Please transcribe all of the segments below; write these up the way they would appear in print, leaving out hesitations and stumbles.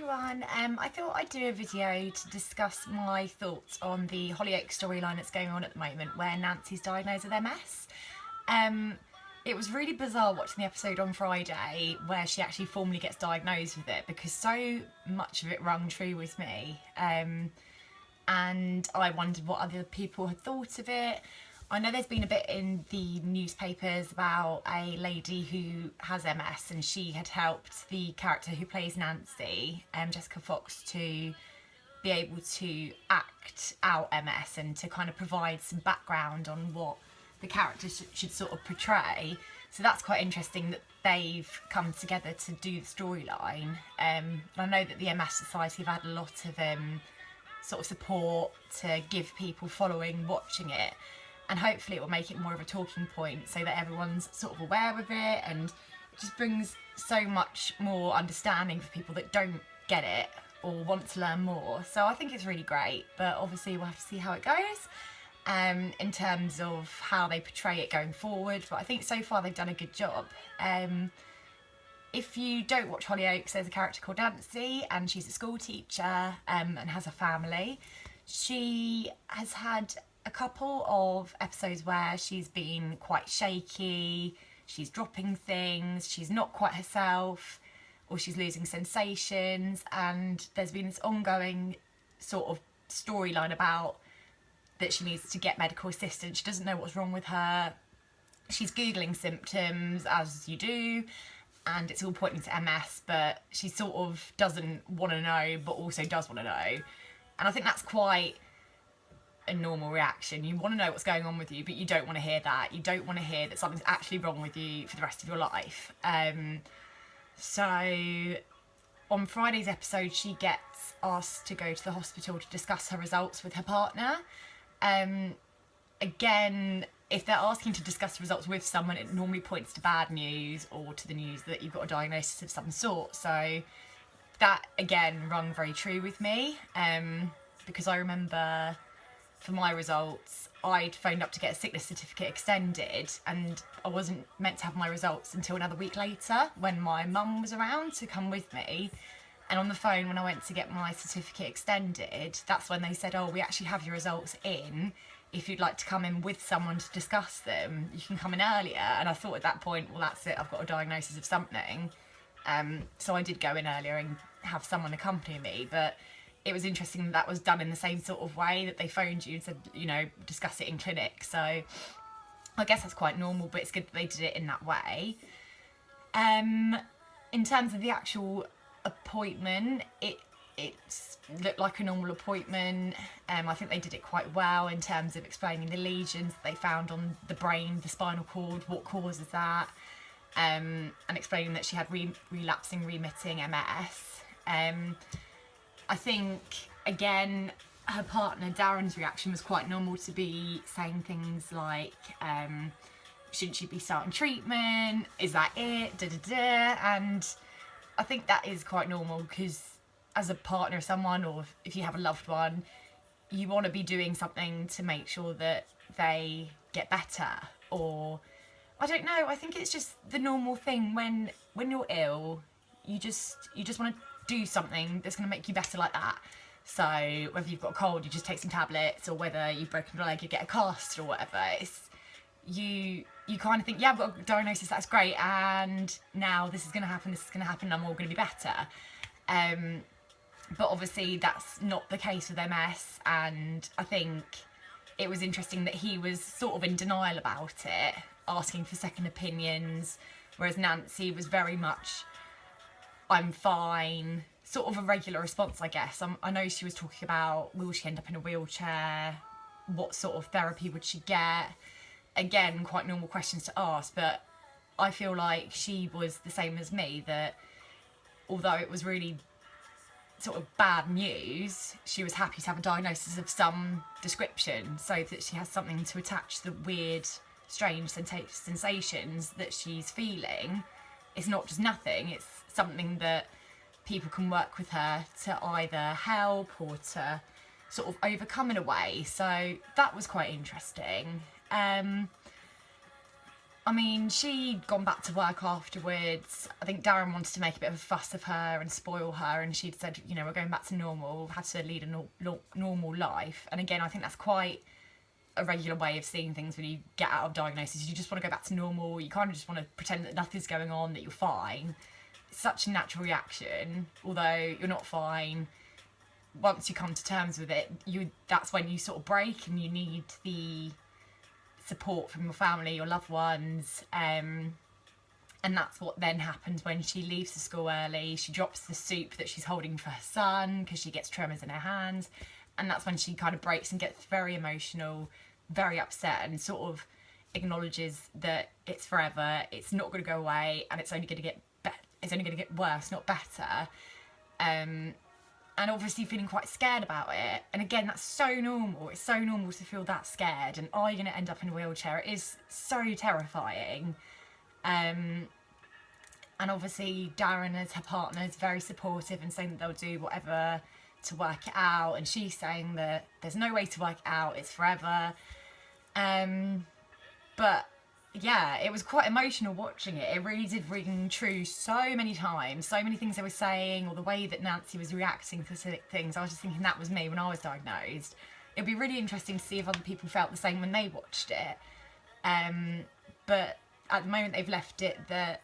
everyone. I thought I'd do a video to discuss my thoughts on the Hollyoaks storyline that's going on at the moment where Nancy's diagnosed with MS. It was really bizarre watching the episode on Friday where she actually formally gets diagnosed with it because so much of it rung true with me. And I wondered what other people had thought of it. I know there's been a bit in the newspapers about a lady who has MS and she had helped the character who plays Nancy, Jessica Fox, to be able to act out MS and to kind of provide some background on what the character should sort of portray. So that's quite interesting that they've come together to do the storyline. And I know that the MS Society have had a lot of sort of support to give people following watching it. And hopefully it will make it more of a talking point so that everyone's sort of aware of it, and it just brings so much more understanding for people that don't get it or want to learn more. So I think it's really great, but obviously we'll have to see how it goes in terms of how they portray it going forward. But I think so far they've done a good job. If you don't watch Hollyoaks, there's a character called Nancy and she's a school teacher and has a family. She has had a couple of episodes where she's been quite shaky, she's dropping things, she's not quite herself, or she's losing sensations, and there's been this ongoing sort of storyline about that she needs to get medical assistance. She doesn't know what's wrong with her. She's Googling symptoms, as you do, and it's all pointing to MS, but she sort of doesn't want to know, but also does want to know. And I think that's quite a normal reaction. You want to know what's going on with you, but you don't want to hear that. You don't want to hear that something's actually wrong with you for the rest of your life. So on Friday's episode, she gets asked to go to the hospital to discuss her results with her partner. Again, if they're asking to discuss the results with someone, it normally points to bad news or to the news that you've got a diagnosis of some sort. So that again rung very true with me, because I remember for my results, I'd phoned up to get a sickness certificate extended, and I wasn't meant to have my results until another week later when my mum was around to come with me. And on the phone, when I went to get my certificate extended, that's when they said, oh, we actually have your results in. If you'd like to come in with someone to discuss them, you can come in earlier. And I thought at that point, well, that's it, I've got a diagnosis of something. So I did go in earlier and have someone accompany me, but it was interesting that was done in the same sort of way, that they phoned you and said, you know, discuss it in clinic. So I guess that's quite normal, but it's good that they did it in that way. In terms of the actual appointment, it looked like a normal appointment. I think they did it quite well in terms of explaining the lesions that they found on the brain, the spinal cord, what causes that, and explaining that she had relapsing, remitting MS. I think, again, her partner Darren's reaction was quite normal, to be saying things like, shouldn't she be starting treatment? Is that it? Da, da, da. And I think that is quite normal, because as a partner of someone, or if you have a loved one, you want to be doing something to make sure that they get better. Or, I don't know, I think it's just the normal thing when you're ill, you just want to do something that's going to make you better like that. So whether you've got a cold, you just take some tablets, or whether you've broken your leg, you get a cast or whatever. It's you kind of think, yeah, I've got a diagnosis, that's great, and now this is going to happen, I'm all going to be better. But obviously that's not the case with MS, and I think it was interesting that he was sort of in denial about it, asking for second opinions, whereas Nancy was very much, I'm fine, sort of a regular response, I guess. I know she was talking about, will she end up in a wheelchair? What sort of therapy would she get? Again, quite normal questions to ask, but I feel like she was the same as me, that although it was really sort of bad news, she was happy to have a diagnosis of some description so that she has something to attach the weird, strange sensations that she's feeling. It's not just nothing, it's something that people can work with her to either help or to sort of overcome in a way. So that was quite interesting. I mean, she'd gone back to work afterwards. I think Darren wanted to make a bit of a fuss of her and spoil her, and she'd said, you know, we're going back to normal, we've had to lead a normal life. And again, I think that's quite a regular way of seeing things when you get out of diagnosis. You just want to go back to normal, you kind of just want to pretend that nothing's going on, that you're fine. It's such a natural reaction, although you're not fine. Once you come to terms with it, that's when you sort of break and you need the support from your family, your loved ones, and that's what then happens when she leaves the school early. She drops the soup that she's holding for her son because she gets tremors in her hands, and that's when she kind of breaks and gets very emotional, very upset, and sort of acknowledges that it's forever, it's not going to go away, and it's only going to get worse, not better. And obviously feeling quite scared about it. And again, that's so normal. It's so normal to feel that scared. And are you going to end up in a wheelchair? It is so terrifying. And obviously Darren, as her partner, is very supportive and saying that they'll do whatever to work it out. And she's saying that there's no way to work it out. It's forever. But yeah, it was quite emotional watching it. It really did ring true so many times. So many things they were saying, or the way that Nancy was reacting to specific things. I was just thinking that was me when I was diagnosed. It'd be really interesting to see if other people felt the same when they watched it. But at the moment they've left it that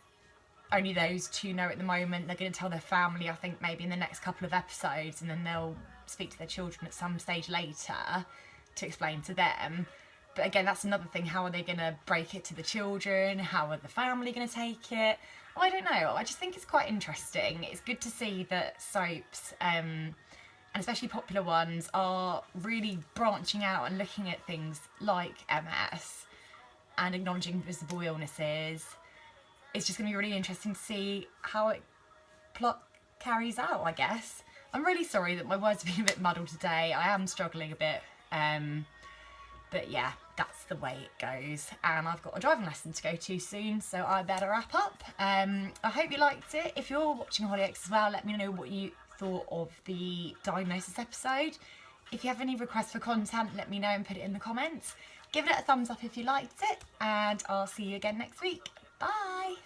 only those two know at the moment. They're going to tell their family, I think, maybe in the next couple of episodes, and then they'll speak to their children at some stage later to explain to them. But again, that's another thing. How are they going to break it to the children? How are the family going to take it? I don't know. I just think it's quite interesting. It's good to see that soaps, and especially popular ones, are really branching out and looking at things like MS and acknowledging visible illnesses. It's just going to be really interesting to see how it plot carries out, I guess. I'm really sorry that my words have been a bit muddled today. I am struggling a bit. But yeah, that's the way it goes. And I've got a driving lesson to go to soon, so I better wrap up. I hope you liked it. If you're watching Hollyoaks as well, let me know what you thought of the diagnosis episode. If you have any requests for content, let me know and put it in the comments. Give it a thumbs up if you liked it, and I'll see you again next week. Bye!